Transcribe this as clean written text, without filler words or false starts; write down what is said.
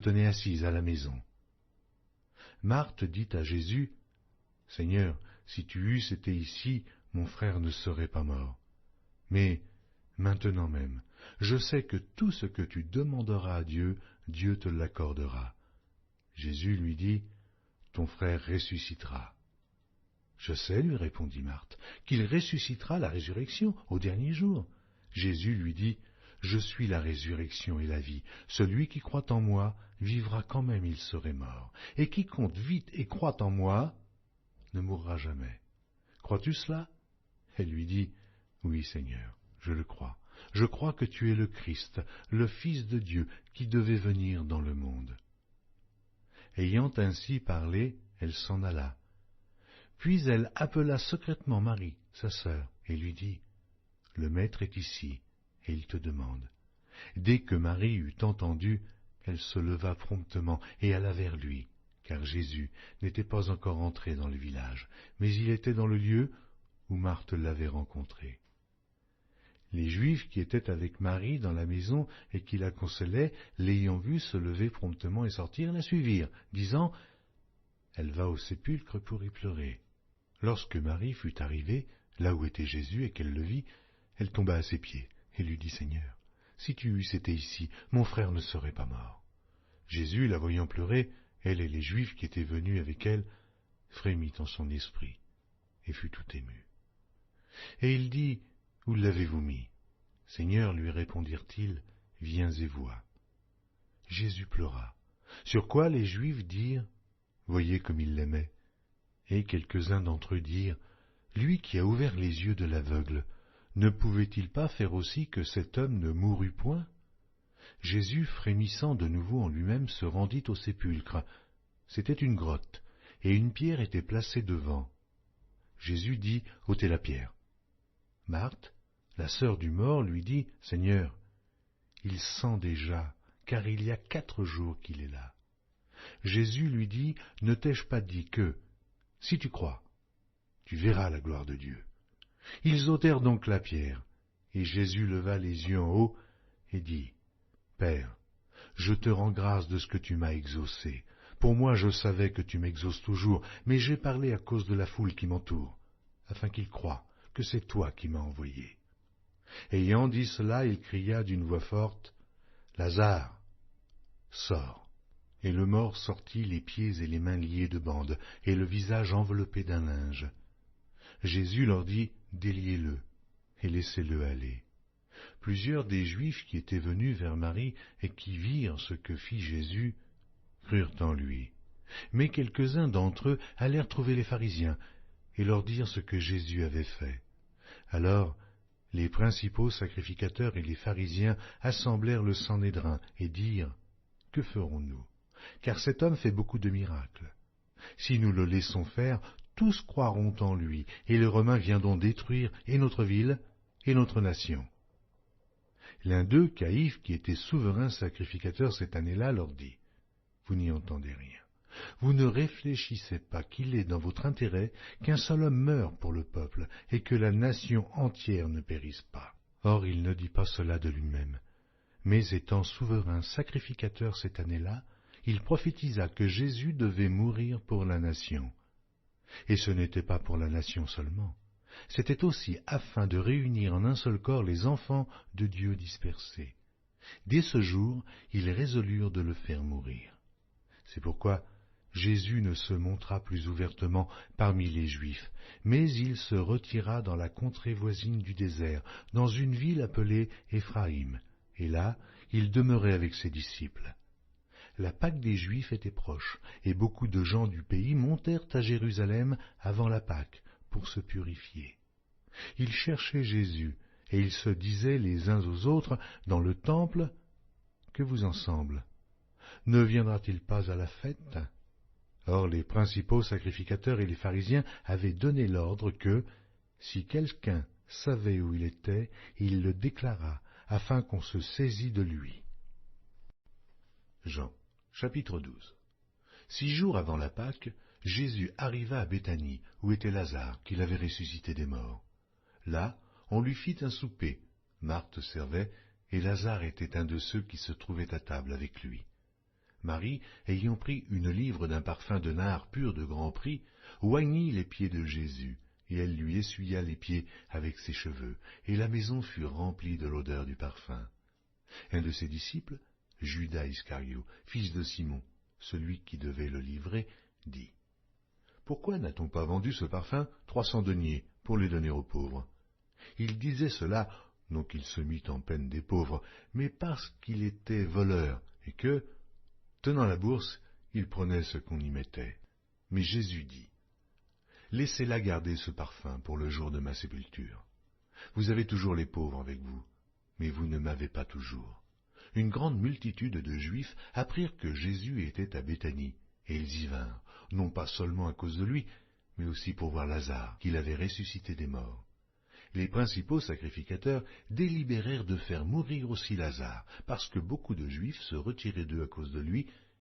tenait assise à la maison. Marthe dit à Jésus, « Seigneur, si tu eusses été ici, mon frère ne serait pas mort. Mais maintenant même, je sais que tout ce que tu demanderas à Dieu, Dieu te l'accordera. » Jésus lui dit, « Ton frère ressuscitera. » « Je sais, lui répondit Marthe, qu'il ressuscitera à la résurrection au dernier jour. » Jésus lui dit, « Je suis la résurrection et la vie. Celui qui croit en moi vivra quand même il serait mort. Et quiconque vit et croit en moi ne mourra jamais. Crois-tu cela ?» Elle lui dit, « Oui, Seigneur, je le crois. Je crois que tu es le Christ, le Fils de Dieu, qui devait venir dans le monde. » Ayant ainsi parlé, elle s'en alla. Puis elle appela secrètement Marie, sa sœur, et lui dit, « Le Maître est ici, et il te demande. » Dès que Marie eut entendu, elle se leva promptement et alla vers lui, car Jésus n'était pas encore entré dans le village, mais il était dans le lieu où Marthe l'avait rencontré. Les Juifs qui étaient avec Marie dans la maison et qui la consolaient, l'ayant vue se lever promptement et sortir, la suivirent, disant, « Elle va au sépulcre pour y pleurer. » Lorsque Marie fut arrivée, là où était Jésus, et qu'elle le vit, elle tomba à ses pieds et lui dit, « Seigneur, si tu eusses été ici, mon frère ne serait pas mort. » Jésus, la voyant pleurer, elle et les Juifs qui étaient venus avec elle, frémit en son esprit et fut tout ému. Et il dit, « Où l'avez-vous mis ?» Seigneur, lui répondirent-ils, « Viens et vois. » Jésus pleura, sur quoi les Juifs dirent, « Voyez comme il l'aimait. » Et quelques-uns d'entre eux dirent, « Lui qui a ouvert les yeux de l'aveugle, ne pouvait-il pas faire aussi que cet homme ne mourût point ?» Jésus, frémissant de nouveau en lui-même, se rendit au sépulcre. C'était une grotte, et une pierre était placée devant. Jésus dit, « Ôtez la pierre. » Marthe, la sœur du mort, lui dit, « Seigneur, il sent déjà, car il y a 4 jours qu'il est là. » Jésus lui dit, « Ne t'ai-je pas dit que, si tu crois, tu verras la gloire de Dieu. » Ils ôtèrent donc la pierre, et Jésus leva les yeux en haut et dit, « Père, je te rends grâce de ce que tu m'as exaucé. Pour moi je savais que tu m'exauces toujours, mais j'ai parlé à cause de la foule qui m'entoure, afin qu'ils croient que c'est toi qui m'as envoyé. » Ayant dit cela, il cria d'une voix forte, « Lazare, sors !» Et le mort sortit, les pieds et les mains liés de bandes, et le visage enveloppé d'un linge. Jésus leur dit, « Déliez-le, et laissez-le aller. » Plusieurs des Juifs qui étaient venus vers Marie et qui virent ce que fit Jésus, crurent en lui. Mais quelques-uns d'entre eux allèrent trouver les pharisiens, et leur dirent ce que Jésus avait fait. Alors les principaux sacrificateurs et les pharisiens assemblèrent le Sanhédrin et dirent, « Que ferons-nous ? Car cet homme fait beaucoup de miracles. Si nous le laissons faire, tous croiront en lui, et les Romains viendront détruire et notre ville et notre nation. » L'un d'eux, Caïphe, qui était souverain sacrificateur cette année-là, leur dit, « Vous n'y entendez rien. Vous ne réfléchissez pas qu'il est dans votre intérêt qu'un seul homme meure pour le peuple, et que la nation entière ne périsse pas. » Or il ne dit pas cela de lui-même, mais étant souverain sacrificateur cette année-là, il prophétisa que Jésus devait mourir pour la nation. Et ce n'était pas pour la nation seulement, c'était aussi afin de réunir en un seul corps les enfants de Dieu dispersés. Dès ce jour, ils résolurent de le faire mourir. C'est pourquoi Jésus ne se montra plus ouvertement parmi les Juifs, mais il se retira dans la contrée voisine du désert, dans une ville appelée Éphraïm, et là il demeurait avec ses disciples. La Pâque des Juifs était proche, et beaucoup de gens du pays montèrent à Jérusalem avant la Pâque pour se purifier. Ils cherchaient Jésus, et ils se disaient les uns aux autres dans le temple, « Que vous en semble? Ne viendra-t-il pas à la fête ?» Or les principaux sacrificateurs et les pharisiens avaient donné l'ordre que, si quelqu'un savait où il était, il le déclarât, afin qu'on se saisît de lui. Jean, chapitre 12. 6 jours avant la Pâque, Jésus arriva à Béthanie, où était Lazare, qu'il avait ressuscité des morts. Là, on lui fit un souper. Marthe servait, et Lazare était un de ceux qui se trouvaient à table avec lui. Marie, ayant pris une livre d'un parfum de nard pur de grand prix, oignit les pieds de Jésus, et elle lui essuya les pieds avec ses cheveux, et la maison fut remplie de l'odeur du parfum. Un de ses disciples, Judas Iscario, fils de Simon, celui qui devait le livrer, dit: Pourquoi n'a-t-on pas vendu ce parfum 300 deniers pour le donner aux pauvres? Il disait cela non qu'il se mît en peine des pauvres, mais parce qu'il était voleur, et que, tenant la bourse, il prenait ce qu'on y mettait. Mais Jésus dit: Laissez-la garder ce parfum pour le jour de ma sépulture. Vous avez toujours les pauvres avec vous, mais vous ne m'avez pas toujours. Une grande multitude de Juifs apprirent que Jésus était à Béthanie, et ils y vinrent, non pas seulement à cause de lui, mais aussi pour voir Lazare, qu'il avait ressuscité des morts. Les principaux sacrificateurs délibérèrent de faire mourir aussi Lazare, parce que beaucoup de Juifs se retiraient d'eux à cause de lui,